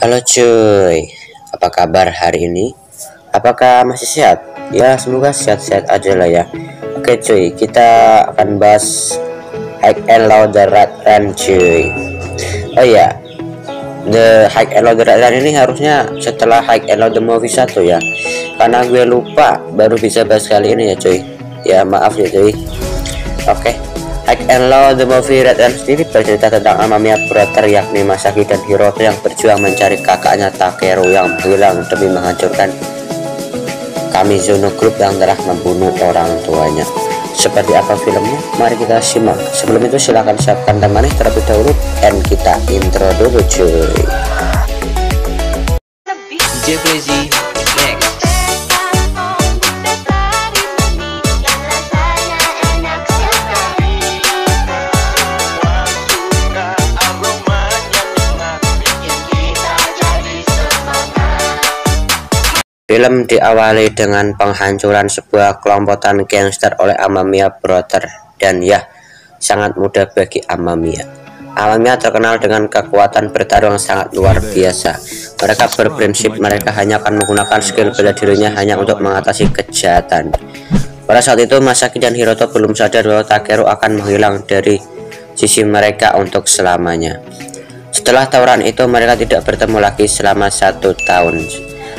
Halo cuy, apa kabar hari ini? Apakah masih sehat? Ya semoga sehat-sehat aja lah ya. Oke cuy, kita akan bahas High and Low the Red Run cuy. Oh ya, The High and Low the Red Run ini harusnya setelah High and Low the Movie 1 ya. Karena gue lupa baru bisa bahas kali ini ya cuy. Ya maaf ya cuy. Oke. High and Low the Movie Red Run sendiri bercerita tentang Amamiya brother yakni Masaki dan Hiroto yang berjuang mencari kakaknya Takeru yang hilang demi menghancurkan Kamizono Group yang telah membunuh orang tuanya. Seperti apa filmnya? Mari kita simak. Sebelum itu silahkan siapkan temannya terlebih dahulu dan kita intro dulu cuy. DJ Blazy next. Film diawali dengan penghancuran sebuah kelompokan gangster oleh Amamiya Brother dan ya, sangat mudah bagi Amamiya. Amamiya terkenal dengan kekuatan bertarung sangat luar biasa. Mereka berprinsip mereka hanya akan menggunakan skill bela dirinya hanya untuk mengatasi kejahatan. Pada saat itu Masaki dan Hiroto belum sadar bahwa Takeru akan menghilang dari sisi mereka untuk selamanya. Setelah tawuran itu mereka tidak bertemu lagi selama 1 tahun.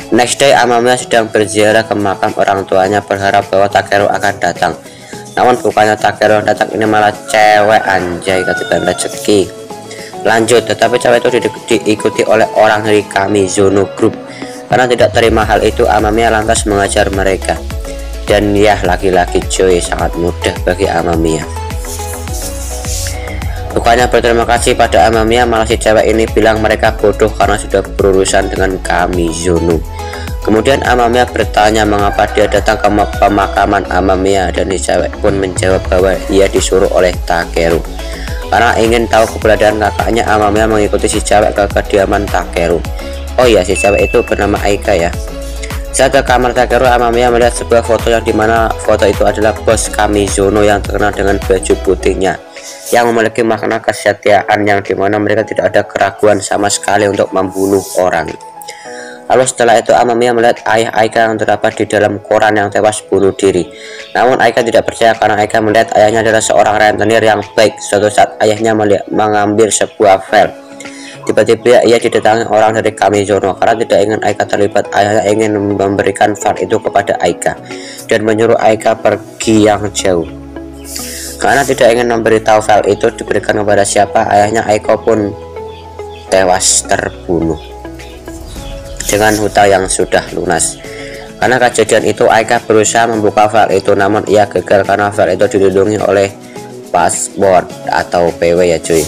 Next day, Amamiya sedang berziarah ke makam orang tuanya berharap bahwa Takeru akan datang. Namun bukannya Takeru yang datang, ini malah cewek anjay ketiban rezeki. Lanjut, tetapi cewek itu diikuti oleh orang dari Kamizono Group. Karena tidak terima hal itu, Amamiya lantas mengajar mereka. Dan ya, laki-laki cuy, sangat mudah bagi Amamiya. Bukannya berterima kasih pada Amamiya, malah si cewek ini bilang mereka bodoh karena sudah berurusan dengan Kamizono. Kemudian Amamiya bertanya mengapa dia datang ke pemakaman Amamiya, dan si cewek pun menjawab bahwa ia disuruh oleh Takeru. Karena ingin tahu keberadaan kakaknya, Amamiya mengikuti si cewek ke kediaman Takeru. Oh iya, si cewek itu bernama Aika ya. Saat ke kamar Takeru, Amamiya melihat sebuah foto yang dimana foto itu adalah bos Kamizono yang terkenal dengan baju putihnya, yang memiliki makna kesetiaan yang dimana mereka tidak ada keraguan sama sekali untuk membunuh orang. Lalu setelah itu Amamiya melihat ayah Aika yang terdapat di dalam koran yang tewas bunuh diri. Namun Aika tidak percaya karena Aika melihat ayahnya adalah seorang rentenir yang baik. Suatu saat ayahnya mengambil sebuah file. Tiba-tiba ia didatangi orang dari Kamizono. Karena tidak ingin Aika terlibat, ayahnya ingin memberikan file itu kepada Aika dan menyuruh Aika pergi yang jauh. Karena tidak ingin memberitahu file itu diberikan kepada siapa, ayahnya Aika pun tewas terbunuh dengan hutang yang sudah lunas. Karena kejadian itu Aika berusaha membuka file itu, namun ia gagal karena file itu dilindungi oleh password atau PW ya cuy.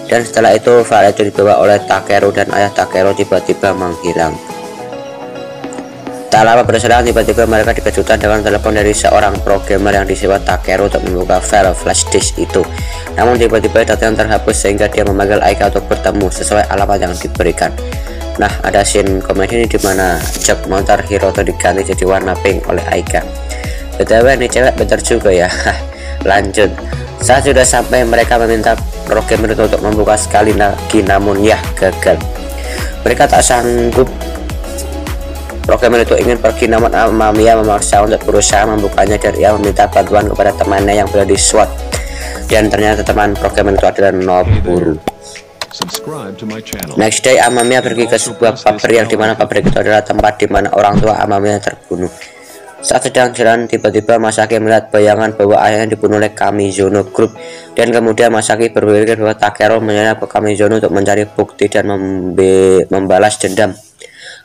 Dan setelah itu file itu dibawa oleh Takeru dan ayah Takeru tiba-tiba menghilang. Tak lama berselang tiba-tiba mereka dikejutkan dengan telepon dari seorang programmer yang disewa Takeru untuk membuka file flash disk itu. Namun tiba-tiba data yang terhapus sehingga dia memanggil Aika untuk bertemu sesuai alamat yang diberikan. Nah, ada scene komedi ini dimana jok motor Hiroto diganti jadi warna pink oleh Aika. BTW ini cewek bener juga ya. Lanjut, saat sudah sampai mereka meminta programmer untuk membuka sekali lagi, namun ya gagal. Mereka tak sanggup. Programmer itu ingin pergi, namun Amamiya memaksa untuk berusaha membukanya dan ia meminta bantuan kepada temannya yang berada di SWAT. Dan ternyata teman programmer itu adalah Noburu. Next day, Amamiya pergi ke sebuah pabrik yang dimana pabrik itu adalah tempat dimana orang tua Amamiya terbunuh. Saat sedang jalan, tiba-tiba Masaki melihat bayangan bahwa ayahnya dibunuh oleh Kamizono Group. Dan kemudian Masaki berpikir bahwa Takeru menyerang ke Kamizono untuk mencari bukti dan membalas dendam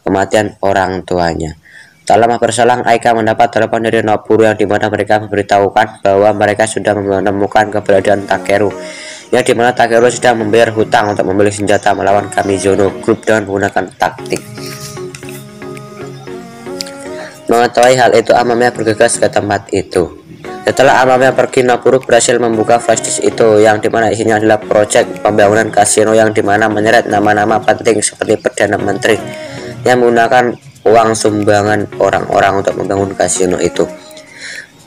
kematian orang tuanya. Tak lama berselang, Aika mendapat telepon dari Noburu yang dimana mereka memberitahukan bahwa mereka sudah menemukan keberadaan Takeru, yang dimana Takeru sedang membayar hutang untuk membeli senjata melawan Kamizono Group dengan menggunakan taktik. Mengetahui hal itu, Amamiya bergegas ke tempat itu. Setelah Amamiya pergi, Noburu berhasil membuka flash disk itu, yang dimana isinya adalah proyek pembangunan kasino yang dimana menyeret nama-nama penting seperti Perdana Menteri yang menggunakan uang sumbangan orang-orang untuk membangun kasino itu.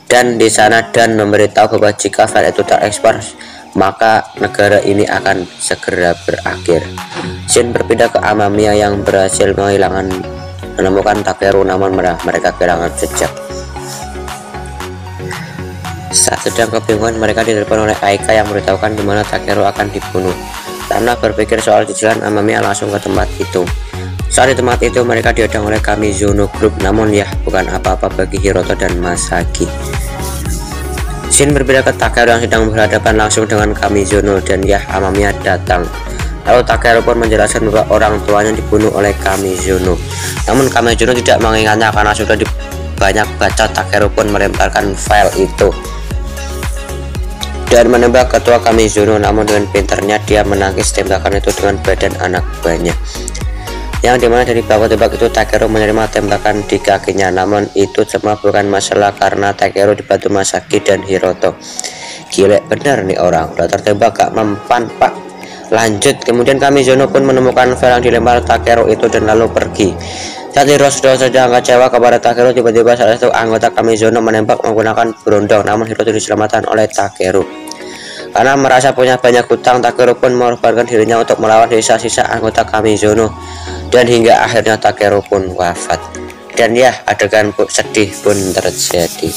Dan di sana Dan memberitahu bahwa jika file itu terekspor, maka negara ini akan segera berakhir. Shin berpindah ke Amamiya yang berhasil menemukan Takeru, namun mereka kehilangan jejak. Saat sedang kebingungan, mereka ditelepon oleh Aika yang memberitahukan di mana Takeru akan dibunuh. Karena berpikir soal cicilan, Amamiya langsung ke tempat itu. Saat di tempat itu, mereka dihadang oleh Kamizono Group, namun ya bukan apa-apa bagi Hiroto dan Masaki. Shin berbeda ke Takeru yang sedang berhadapan langsung dengan Kamizono, dan ya Amamiya datang. Lalu Takeru pun menjelaskan bahwa orang tuanya dibunuh oleh Kamizono. Namun Kamizono tidak mengingatnya karena sudah banyak baca. Takeru pun melemparkan file itu dan menembak ketua Kamizono, namun dengan pintarnya dia menangkis tembakan itu dengan badan anak buahnya, yang dimana dari baku tembak itu Takeru menerima tembakan di kakinya. Namun itu semua bukan masalah karena Takeru dibantu Masaki dan Hiroto. Gile bener nih orang, udah tertembak gak mempan pak. Lanjut, kemudian Kamizono pun menemukan file yang dilempar Takeru itu dan lalu pergi. Saat Hiroto sedang kecewa kepada Takeru, tiba-tiba salah satu anggota Kamizono menembak menggunakan berondong, namun Hiroto diselamatkan oleh Takeru. Karena merasa punya banyak hutang, Takeru pun mengorbankan dirinya untuk melawan sisa-sisa anggota Kamizono, dan hingga akhirnya Takeru pun wafat. Dan ya, adegan sedih pun terjadi.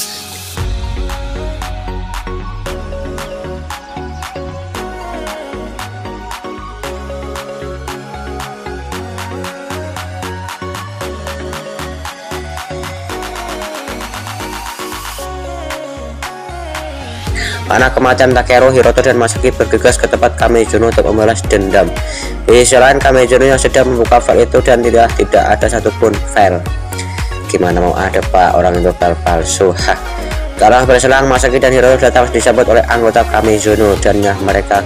Karena kematian Takeru, Hiroto dan Masaki bergegas ke tempat Kamizono untuk membalas dendam. Di sisi lain, Kamizono yang sedang membuka file itu dan tidak ada satupun file. Gimana mau ada pak, orang itu file palsu. Hah. Setelah berselang, Masaki dan Hiroto datang disambut oleh anggota Kamizono, dan ya mereka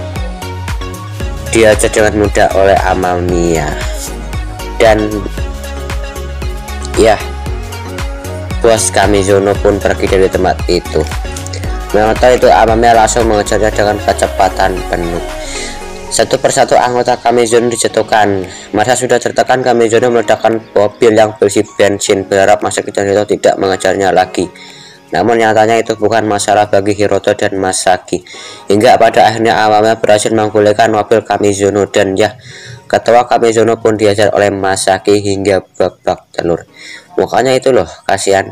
diajar dengan mudah oleh Amamiya. Dan ya, bos Kamizono pun pergi dari tempat itu. Menonton itu, Amamiya langsung mengejarnya dengan kecepatan penuh. Satu persatu anggota Kamizono dijatuhkan. Masa sudah tertekan, Kamizono meledakkan mobil yang berisi bensin, berharap Masaki dan Hiroto tidak mengejarnya lagi. Namun nyatanya itu bukan masalah bagi Hiroto dan Masaki. Hingga pada akhirnya Amamiya berhasil menggulingkan mobil Kamizono, dan ya ketua Kamizono pun diajar oleh Masaki hingga babak telur. Mukanya itu loh, kasihan.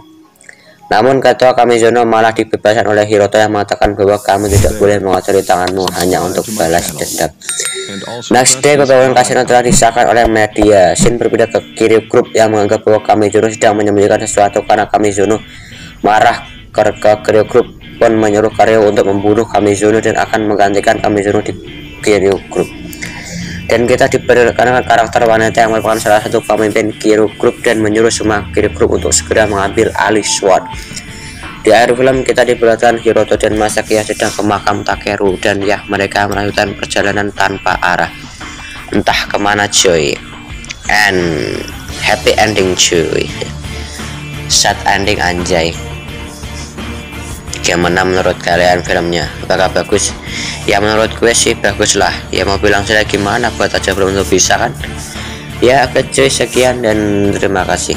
Namun ketua Kamizono malah dibebaskan oleh Hiroto yang mengatakan bahwa kamu tidak boleh mengotori tanganmu hanya untuk balas dendam. Next day, pegawai kasino telah disahkan oleh media. Shin berpindah ke Kiryu Group yang menganggap bahwa Kamizono sedang menyembunyikan sesuatu karena Kamizono marah. Ke Kiryu Group pun menyuruh Kiryu untuk membunuh Kamizono dan akan menggantikan Kamizono di Kiryu Group. Dan kita diperkenalkan karakter wanita yang merupakan salah satu pemimpin Kiryu Group dan menyuruh semua Kiryu Group untuk segera mengambil alih SWORD. Di akhir film kita diperlihatkan Hiroto dan Masaki yang sedang ke makam Takeru, dan ya mereka melanjutkan perjalanan tanpa arah. Entah kemana cuy. And happy ending cuy. Sad ending anjay. Gimana menurut kalian filmnya? Apakah bagus? Ya menurut gue sih bagus lah. Ya mau bilang saya gimana, buat aja belum tentu bisa kan. Ya oke cuy, sekian dan terima kasih.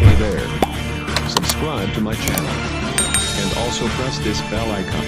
Hey there, subscribe to my channel and also press this bell icon.